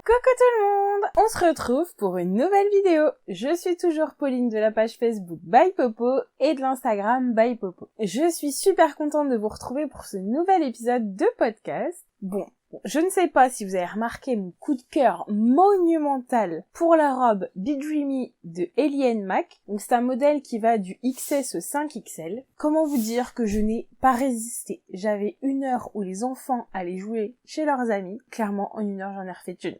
Coucou tout le monde! On se retrouve pour une nouvelle vidéo. Je suis toujours Pauline de la page Facebook By Popo et de l'Instagram By Popo. Je suis super contente de vous retrouver pour ce nouvel épisode de podcast. Bon, je ne sais pas si vous avez remarqué mon coup de cœur monumental pour la robe Be Dreamy de Ellie & Mac. Donc c'est un modèle qui va du XS au 5XL. Comment vous dire que je n'ai pas résisté. J'avais 1 heure où les enfants allaient jouer chez leurs amis. Clairement, en 1 heure, j'en ai refait une.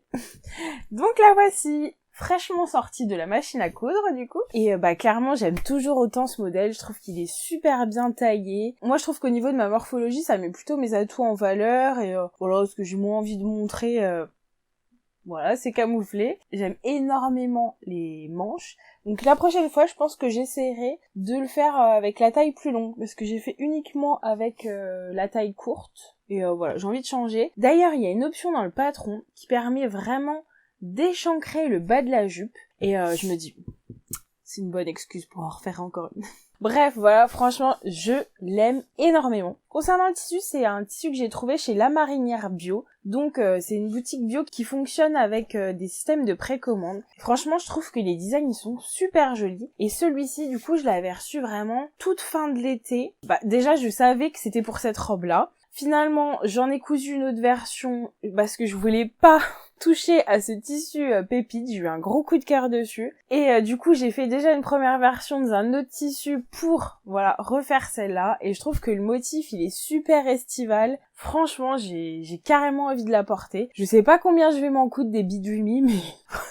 Donc la voici, fraîchement sortie de la machine à coudre du coup. Et clairement, j'aime toujours autant ce modèle. Je trouve qu'il est super bien taillé. Moi, je trouve qu'au niveau de ma morphologie, ça met plutôt mes atouts en valeur. Et voilà, ce que j'ai moins envie de montrer... Voilà, c'est camouflé. J'aime énormément les manches. Donc la prochaine fois, je pense que j'essaierai de le faire avec la taille plus longue. Parce que j'ai fait uniquement avec la taille courte. Et voilà, j'ai envie de changer. D'ailleurs, il y a une option dans le patron qui permet vraiment d'échancrer le bas de la jupe. Et je me dis, c'est une bonne excuse pour en refaire encore une. Bref, voilà, franchement, je l'aime énormément. Concernant le tissu, c'est un tissu que j'ai trouvé chez La Marinière Bio. Donc, c'est une boutique bio qui fonctionne avec des systèmes de précommande. Franchement, je trouve que les designs, ils sont super jolis. Et celui-ci, du coup, je l'avais reçu vraiment toute fin de l'été. Déjà, je savais que c'était pour cette robe-là. Finalement, j'en ai cousu une autre version parce que je voulais pas toucher à ce tissu pépite, j'ai eu un gros coup de cœur dessus. Et du coup, j'ai fait déjà une première version dans un autre tissu pour, voilà, refaire celle-là. Et je trouve que le motif, il est super estival. Franchement, j'ai carrément envie de la porter. Je sais pas combien je vais m'en coudre des Be Dreamy, mais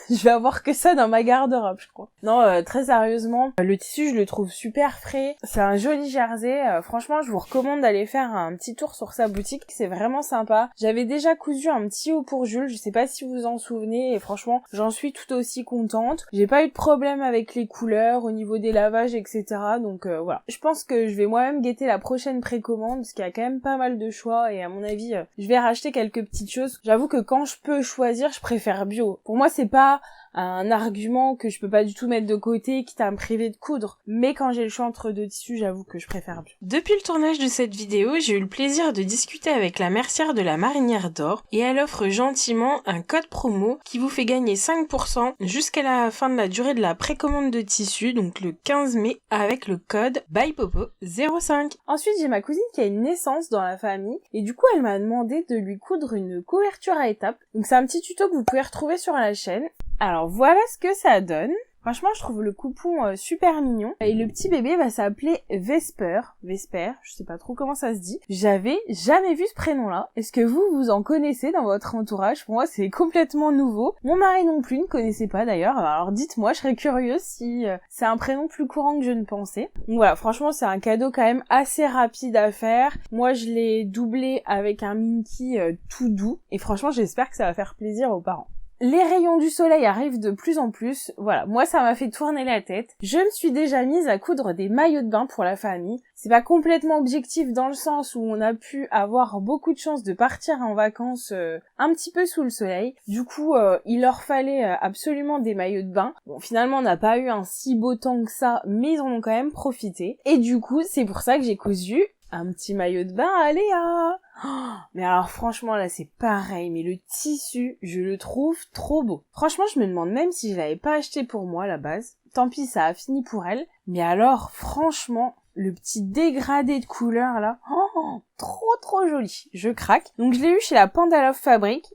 je vais avoir que ça dans ma garde-robe, je crois. Non, très sérieusement, le tissu, je le trouve super frais. C'est un joli jersey. Franchement, je vous recommande d'aller faire un petit tour sur sa boutique. C'est vraiment sympa. J'avais déjà cousu un petit haut pour Jules. Je sais pas si vous vous en souvenez. Et franchement, j'en suis tout aussi contente. J'ai pas eu de problème avec les couleurs, au niveau des lavages, etc. Donc voilà. Je pense que je vais moi-même guetter la prochaine précommande, parce qu'il y a quand même pas mal de choix. Et à mon avis, je vais racheter quelques petites choses. J'avoue que quand je peux choisir, je préfère bio. Pour moi, c'est pas un argument que je peux pas du tout mettre de côté, quitte à me priver de coudre. Mais quand j'ai le choix entre deux tissus, j'avoue que je préfère bio. Depuis le tournage de cette vidéo, j'ai eu le plaisir de discuter avec la mercière de la Marinière d'Or et elle offre gentiment un code promo qui vous fait gagner 5% jusqu'à la fin de la durée de la précommande de tissu, donc le 15 mai, avec le code BYPOPO05. Ensuite, j'ai ma cousine qui a une naissance dans la famille et du coup, elle m'a demandé de lui coudre une couverture à étapes. Donc c'est un petit tuto que vous pouvez retrouver sur la chaîne. Alors voilà ce que ça donne. Franchement, je trouve le coupon super mignon. Et le petit bébé va s'appeler Vesper, je sais pas trop comment ça se dit. J'avais jamais vu ce prénom-là. Est-ce que vous en connaissez dans votre entourage? Pour moi, c'est complètement nouveau. Mon mari non plus ne connaissait pas d'ailleurs. Alors dites-moi, je serais curieuse si c'est un prénom plus courant que je ne pensais. Donc voilà, franchement, c'est un cadeau quand même assez rapide à faire. Moi, je l'ai doublé avec un Minky tout doux. Et franchement, j'espère que ça va faire plaisir aux parents. Les rayons du soleil arrivent de plus en plus. Voilà, moi ça m'a fait tourner la tête. Je me suis déjà mise à coudre des maillots de bain pour la famille. C'est pas complètement objectif dans le sens où on a pu avoir beaucoup de chance de partir en vacances un petit peu sous le soleil. Du coup, il leur fallait absolument des maillots de bain. Bon, finalement, on n'a pas eu un si beau temps que ça, mais ils en ont quand même profité. Et du coup, c'est pour ça que j'ai cousu un petit maillot de bain à Léa. Oh, mais alors franchement là c'est pareil, mais le tissu, je le trouve trop beau. Franchement je me demande même si je l'avais pas acheté pour moi à la base. Tant pis, ça a fini pour elle. Mais alors franchement, le petit dégradé de couleur là, oh, trop joli. Je craque. Donc je l'ai eu chez la Panda Love Fabric.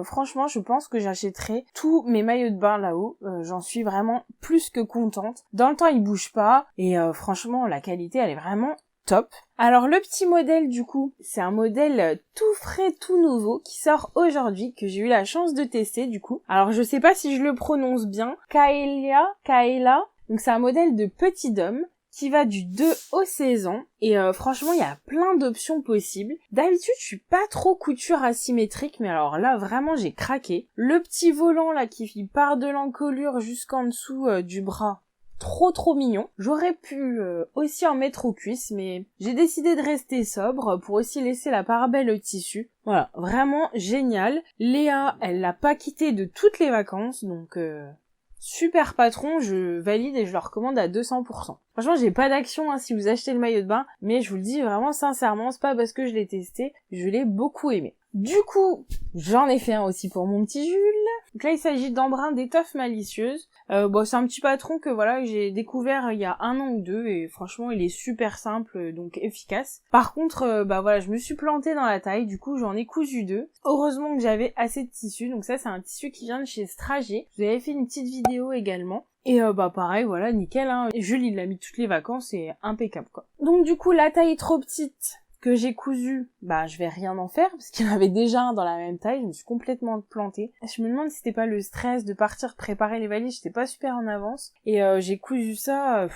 Franchement, je pense que j'achèterai tous mes maillots de bain là-haut. J'en suis vraiment plus que contente. Dans le temps, ils bougent pas. Et franchement, la qualité, elle est vraiment top. Alors le petit modèle du coup, c'est un modèle tout frais, tout nouveau qui sort aujourd'hui, que j'ai eu la chance de tester du coup. Alors je sais pas si je le prononce bien, Kaela. Donc c'est un modèle de petit homme qui va du 2 au 16 ans et franchement il y a plein d'options possibles. D'habitude je suis pas trop couture asymétrique, mais alors là vraiment j'ai craqué. Le petit volant là qui part de l'encolure jusqu'en dessous du bras, trop mignon. J'aurais pu aussi en mettre aux cuisses, mais j'ai décidé de rester sobre pour aussi laisser la part belle au tissu. Voilà, vraiment génial. Léa, elle l'a pas quitté de toutes les vacances, donc super patron, je valide et je le recommande à 200%. Franchement, j'ai pas d'action si vous achetez le maillot de bain, mais je vous le dis vraiment sincèrement, c'est pas parce que je l'ai testé, je l'ai beaucoup aimé. Du coup, j'en ai fait un aussi pour mon petit Jules. Donc là, il s'agit d'Embrun d'étoffe malicieuse. C'est un petit patron que voilà, j'ai découvert il y a 1 an ou 2 et franchement, il est super simple, donc efficace. Par contre, je me suis plantée dans la taille, du coup, j'en ai cousu 2. Heureusement que j'avais assez de tissu, donc ça, c'est un tissu qui vient de chez Strager. Je vous avais fait une petite vidéo également. Et pareil, voilà, nickel, hein. Jules, il l'a mis toutes les vacances, c'est impeccable, quoi. Donc du coup, la taille trop petite que j'ai cousu, je vais rien en faire, parce qu'il y en avait déjà un dans la même taille, je me suis complètement plantée. Je me demande si c'était pas le stress de partir préparer les valises, j'étais pas super en avance, et j'ai cousu ça...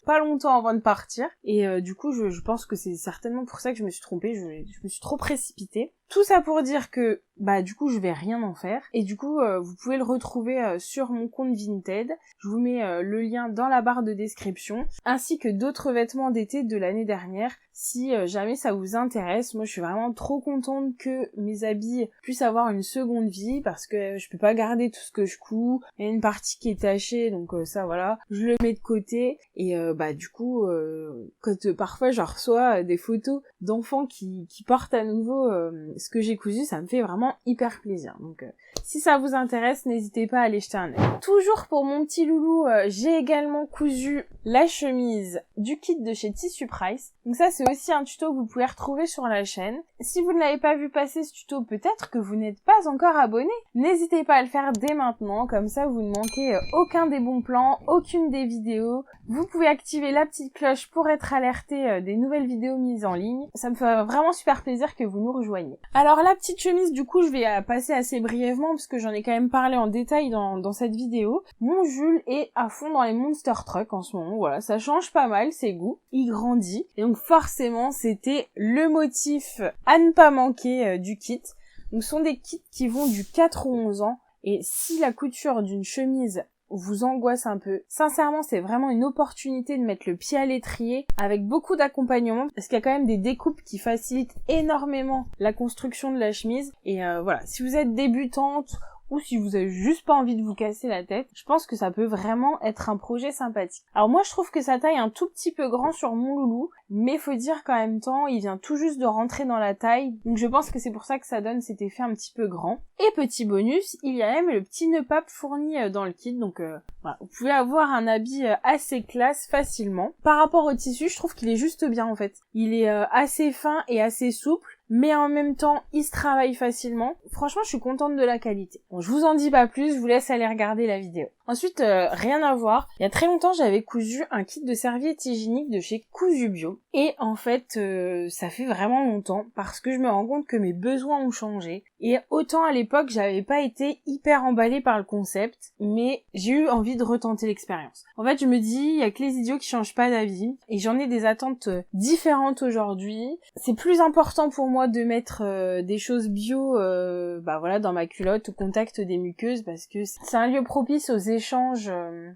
pas longtemps avant de partir, et du coup je pense que c'est certainement pour ça que je me suis trompée, je me suis trop précipitée. Tout ça pour dire que du coup je vais rien en faire, et du coup vous pouvez le retrouver sur mon compte Vinted. Je vous mets le lien dans la barre de description, ainsi que d'autres vêtements d'été de l'année dernière si jamais ça vous intéresse. Moi je suis vraiment trop contente que mes habits puissent avoir une seconde vie, parce que je peux pas garder tout ce que je couds, il y a une partie qui est tachée, donc ça voilà, je le mets de côté, et du coup quand parfois je reçois des photos d'enfants qui portent à nouveau ce que j'ai cousu, ça me fait vraiment hyper plaisir. Donc si ça vous intéresse, n'hésitez pas à aller jeter un œil. Toujours pour mon petit loulou, j'ai également cousu la chemise du kit de chez Tissu Price. Donc ça, c'est aussi un tuto que vous pouvez retrouver sur la chaîne. Si vous ne l'avez pas vu passer ce tuto, peut-être que vous n'êtes pas encore abonné. N'hésitez pas à le faire dès maintenant, comme ça vous ne manquez aucun des bons plans, aucune des vidéos. Vous pouvez activer la petite cloche pour être alerté des nouvelles vidéos mises en ligne. Ça me fait vraiment super plaisir que vous nous rejoigniez. Alors la petite chemise, du coup, je vais passer assez brièvement parce que j'en ai quand même parlé en détail dans cette vidéo. Mon Jules est à fond dans les Monster Truck en ce moment, voilà, ça change pas mal ses goûts, il grandit, et donc forcément c'était le motif à ne pas manquer du kit. Donc ce sont des kits qui vont du 4 au 11 ans, et si la couture d'une chemise vous angoisse un peu, sincèrement c'est vraiment une opportunité de mettre le pied à l'étrier avec beaucoup d'accompagnement, parce qu'il y a quand même des découpes qui facilitent énormément la construction de la chemise, et voilà, si vous êtes débutante ou si vous avez juste pas envie de vous casser la tête, je pense que ça peut vraiment être un projet sympathique. Alors moi je trouve que sa taille est un tout petit peu grand sur mon loulou, mais faut dire qu'en même temps, il vient tout juste de rentrer dans la taille, donc je pense que c'est pour ça que ça donne cet effet un petit peu grand. Et petit bonus, il y a même le petit nœud pape fourni dans le kit, donc voilà, vous pouvez avoir un habit assez classe facilement. Par rapport au tissu, je trouve qu'il est juste bien en fait. Il est assez fin et assez souple, mais en même temps, il se travaille facilement. Franchement, je suis contente de la qualité. Bon, je vous en dis pas plus, je vous laisse aller regarder la vidéo. Ensuite, rien à voir. Il y a très longtemps, j'avais cousu un kit de serviettes hygiéniques de chez Cousu Bio. Et en fait, ça fait vraiment longtemps parce que je me rends compte que mes besoins ont changé. Et autant à l'époque, j'avais pas été hyper emballée par le concept, mais j'ai eu envie de retenter l'expérience. En fait, je me dis, il y a que les idiots qui changent pas d'avis. Et j'en ai des attentes différentes aujourd'hui. C'est plus important pour moi de mettre des choses bio dans ma culotte au contact des muqueuses, parce que c'est un lieu propice aux échanges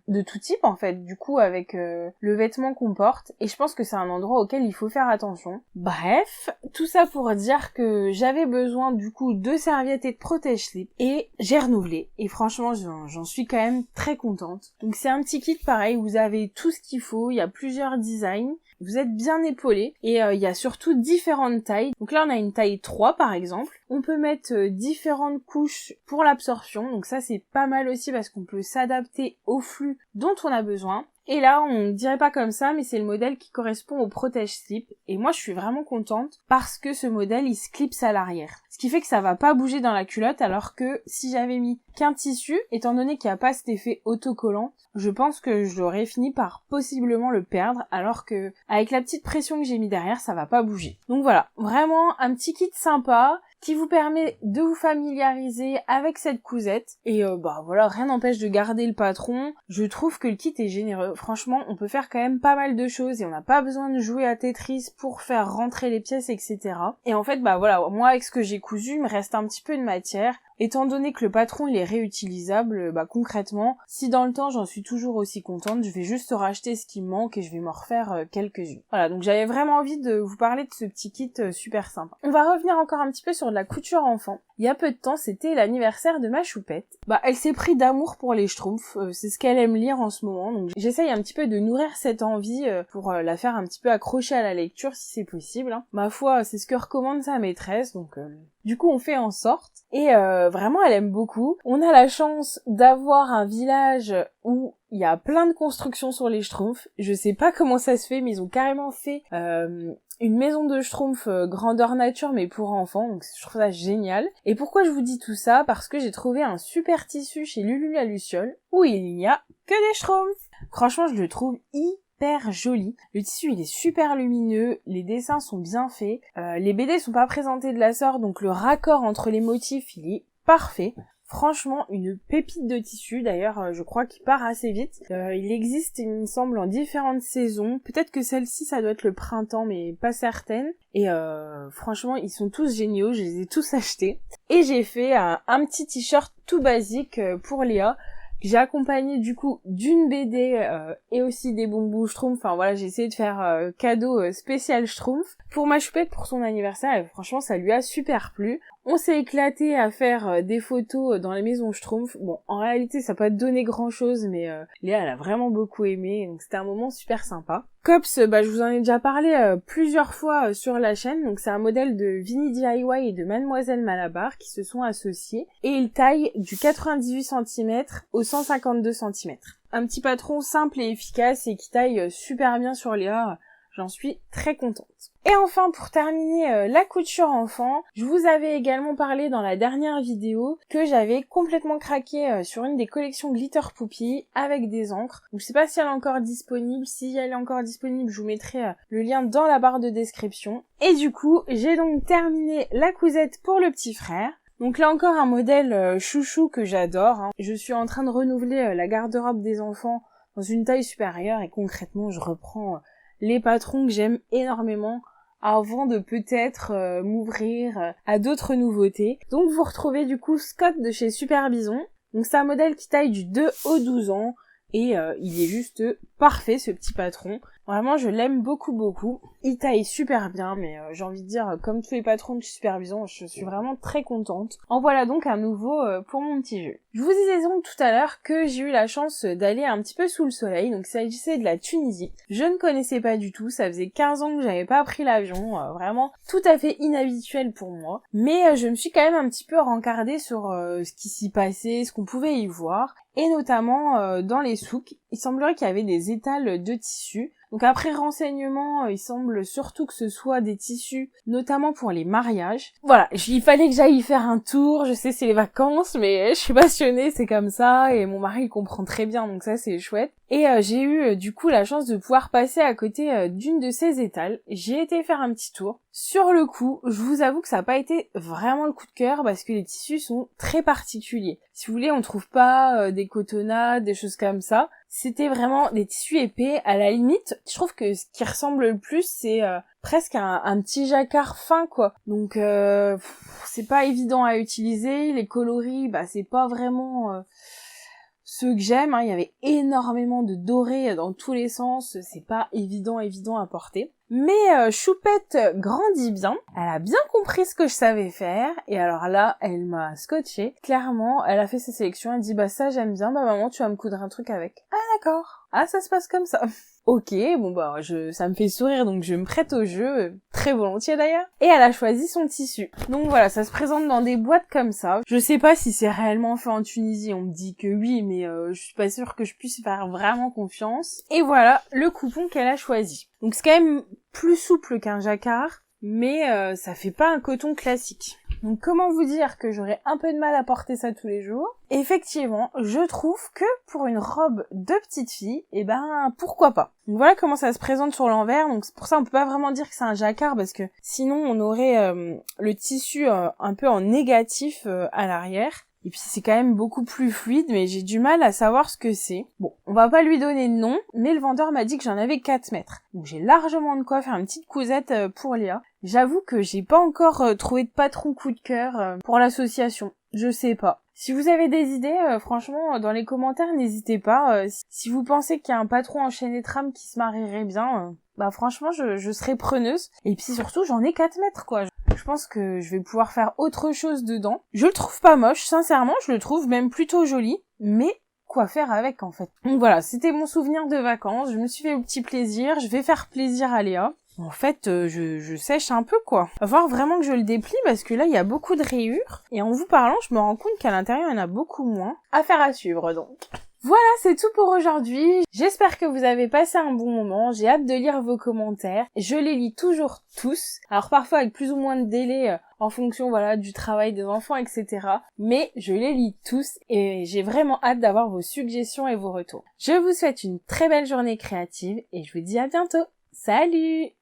de tout type en fait, du coup avec le vêtement qu'on porte, et je pense que c'est un endroit auquel il faut faire attention. Bref, tout ça pour dire que j'avais besoin du coup de serviettes et de protège-slip, et j'ai renouvelé, et franchement j'en suis quand même très contente. Donc c'est un petit kit pareil, vous avez tout ce qu'il faut, il y a plusieurs designs, vous êtes bien épaulé, et il y a surtout différentes tailles. Donc là on a une taille 3 par exemple. On peut mettre différentes couches pour l'absorption, donc ça c'est pas mal aussi parce qu'on peut s'adapter au flux dont on a besoin. Et là, on dirait pas comme ça, mais c'est le modèle qui correspond au protège-slip. Et moi, je suis vraiment contente parce que ce modèle, il se clipse à l'arrière. Ce qui fait que ça va pas bouger dans la culotte, alors que si j'avais mis qu'un tissu, étant donné qu'il n'y a pas cet effet autocollant, je pense que j'aurais fini par possiblement le perdre, alors que avec la petite pression que j'ai mis derrière, ça va pas bouger. Donc voilà, vraiment un petit kit sympa qui vous permet de vous familiariser avec cette cousette. Et voilà, rien n'empêche de garder le patron. Je trouve que le kit est généreux. Franchement, on peut faire quand même pas mal de choses et on n'a pas besoin de jouer à Tetris pour faire rentrer les pièces, etc. Et en fait, voilà, moi avec ce que j'ai cousu, il me reste un petit peu de matière. Étant donné que le patron il est réutilisable, concrètement, si dans le temps j'en suis toujours aussi contente, je vais juste racheter ce qui me manque et je vais m'en refaire quelques-unes. Voilà, donc j'avais vraiment envie de vous parler de ce petit kit super sympa. On va revenir encore un petit peu sur de la couture enfant. Il y a peu de temps, c'était l'anniversaire de ma choupette. Elle s'est pris d'amour pour les schtroumpfs, c'est ce qu'elle aime lire en ce moment, donc j'essaye un petit peu de nourrir cette envie pour la faire un petit peu accrocher à la lecture si c'est possible. Ma foi, c'est ce que recommande sa maîtresse, donc du coup on fait en sorte. Et vraiment elle aime beaucoup. On a la chance d'avoir un village où il y a plein de constructions sur les Schtroumpfs. Je sais pas comment ça se fait, mais ils ont carrément fait une maison de Schtroumpf grandeur nature mais pour enfants, donc je trouve ça génial. Et pourquoi je vous dis tout ça? Parce que j'ai trouvé un super tissu chez Lulu la Luciole où il n'y a que des Schtroumpfs. Franchement, je le trouve hyper joli. Le tissu il est super lumineux, les dessins sont bien faits, les BD sont pas présentés de la sorte, donc le raccord entre les motifs il est parfait. Franchement, une pépite de tissu, d'ailleurs je crois qu'il part assez vite. Il existe, il me semble, en différentes saisons. Peut-être que celle-ci ça doit être le printemps, mais pas certaine. Et franchement, ils sont tous géniaux, je les ai tous achetés. Et j'ai fait un petit t-shirt tout basique pour Léa. J'ai accompagné du coup d'une BD et aussi des bonbons Schtroumpf. Enfin voilà, j'ai essayé de faire cadeau spécial Schtroumpf pour ma choupette pour son anniversaire et franchement ça lui a super plu. On s'est éclaté à faire des photos dans la maison Schtroumpf. Bon, en réalité ça n'a pas donné grand chose mais Léa elle a vraiment beaucoup aimé donc c'était un moment super sympa. Cops, je vous en ai déjà parlé plusieurs fois sur la chaîne, donc c'est un modèle de Vinny DIY et de Mademoiselle Malabar qui se sont associés, et ils taillent du 98 cm au 152 cm. Un petit patron simple et efficace et qui taille super bien sur Léa, j'en suis très contente. Et enfin, pour terminer la couture enfant, je vous avais également parlé dans la dernière vidéo que j'avais complètement craqué sur une des collections Glitter Poupie avec des encres. Donc je sais pas si elle est encore disponible, si elle est encore disponible, je vous mettrai le lien dans la barre de description. Et du coup, j'ai donc terminé la cousette pour le petit frère. Donc là encore un modèle chouchou que j'adore. Je suis en train de renouveler la garde-robe des enfants dans une taille supérieure et concrètement je reprends les patrons que j'aime énormément avant de peut-être m'ouvrir à d'autres nouveautés. Donc vous retrouvez du coup Scott de chez Super Bison. Donc c'est un modèle qui taille du 2 au 12 ans et il est juste parfait ce petit patron. Vraiment je l'aime beaucoup. Il taille super bien mais j'ai envie de dire comme tous les patrons de chez Super Bison, je suis vraiment très contente. En voilà donc un nouveau pour mon petit jeu. Je vous disais donc tout à l'heure que j'ai eu la chance d'aller un petit peu sous le soleil, donc il s'agissait de la Tunisie. Je ne connaissais pas du tout, ça faisait 15 ans que j'avais pas pris l'avion, vraiment tout à fait inhabituel pour moi. Mais je me suis quand même un petit peu rencardée sur ce qui s'y passait, ce qu'on pouvait y voir, et notamment dans les souks, il semblerait qu'il y avait des étals de tissus. Donc après renseignement, il semble surtout que ce soit des tissus, notamment pour les mariages. Voilà, il fallait que j'aille y faire un tour, je sais c'est les vacances, mais je suis passionnée, c'est comme ça, et mon mari il comprend très bien, donc ça c'est chouette. Et j'ai eu du coup la chance de pouvoir passer à côté d'une de ces étals. J'ai été faire un petit tour. Sur le coup, je vous avoue que ça n'a pas été vraiment le coup de cœur parce que les tissus sont très particuliers. Si vous voulez, on trouve pas des cotonnades, des choses comme ça. C'était vraiment des tissus épais. À la limite, je trouve que ce qui ressemble le plus, c'est presque un petit jacquard fin, quoi. Donc c'est pas évident à utiliser. Les coloris, c'est pas vraiment ceux que j'aime. Il y avait énormément de doré dans tous les sens. C'est pas évident à porter. Mais Choupette grandit bien, elle a bien compris ce que je savais faire, et alors là, elle m'a scotché. Clairement, elle a fait sa sélection, elle dit ça j'aime bien, maman tu vas me coudre un truc avec. Ah d'accord, ah ça se passe comme ça. Ok, ça me fait sourire donc je me prête au jeu, très volontiers d'ailleurs. Et elle a choisi son tissu. Donc voilà, ça se présente dans des boîtes comme ça. Je sais pas si c'est réellement fait en Tunisie, on me dit que oui, mais je suis pas sûre que je puisse faire vraiment confiance. Et voilà le coupon qu'elle a choisi. Donc c'est quand même plus souple qu'un jacquard, mais ça fait pas un coton classique. Donc comment vous dire que j'aurais un peu de mal à porter ça tous les jours? Effectivement, je trouve que pour une robe de petite fille, pourquoi pas. Donc voilà comment ça se présente sur l'envers, donc c'est pour ça on peut pas vraiment dire que c'est un jacquard parce que sinon on aurait le tissu un peu en négatif à l'arrière. Et puis c'est quand même beaucoup plus fluide, mais j'ai du mal à savoir ce que c'est. Bon, on va pas lui donner de nom, mais le vendeur m'a dit que j'en avais 4 mètres. Donc j'ai largement de quoi faire une petite cousette pour Léa. J'avoue que j'ai pas encore trouvé de patron coup de cœur pour l'association. Je sais pas. Si vous avez des idées, franchement, dans les commentaires, n'hésitez pas. Si vous pensez qu'il y a un patron en chaîne et trame qui se marierait bien, franchement, je serais preneuse. Et puis surtout, j'en ai 4 mètres, quoi. Je pense que je vais pouvoir faire autre chose dedans. Je le trouve pas moche, sincèrement, je le trouve même plutôt joli. Mais quoi faire avec, en fait. Donc voilà, c'était mon souvenir de vacances. Je me suis fait au petit plaisir. Je vais faire plaisir à Léa. en fait, je sèche un peu, quoi. Va falloir vraiment que je le déplie parce que là, il y a beaucoup de rayures. Et en vous parlant, je me rends compte qu'à l'intérieur, il y en a beaucoup moins. Affaire à suivre, donc. Voilà, c'est tout pour aujourd'hui. J'espère que vous avez passé un bon moment. J'ai hâte de lire vos commentaires. Je les lis toujours tous. Alors parfois avec plus ou moins de délai en fonction du travail des enfants, etc. Mais je les lis tous et j'ai vraiment hâte d'avoir vos suggestions et vos retours. Je vous souhaite une très belle journée créative et je vous dis à bientôt. Salut!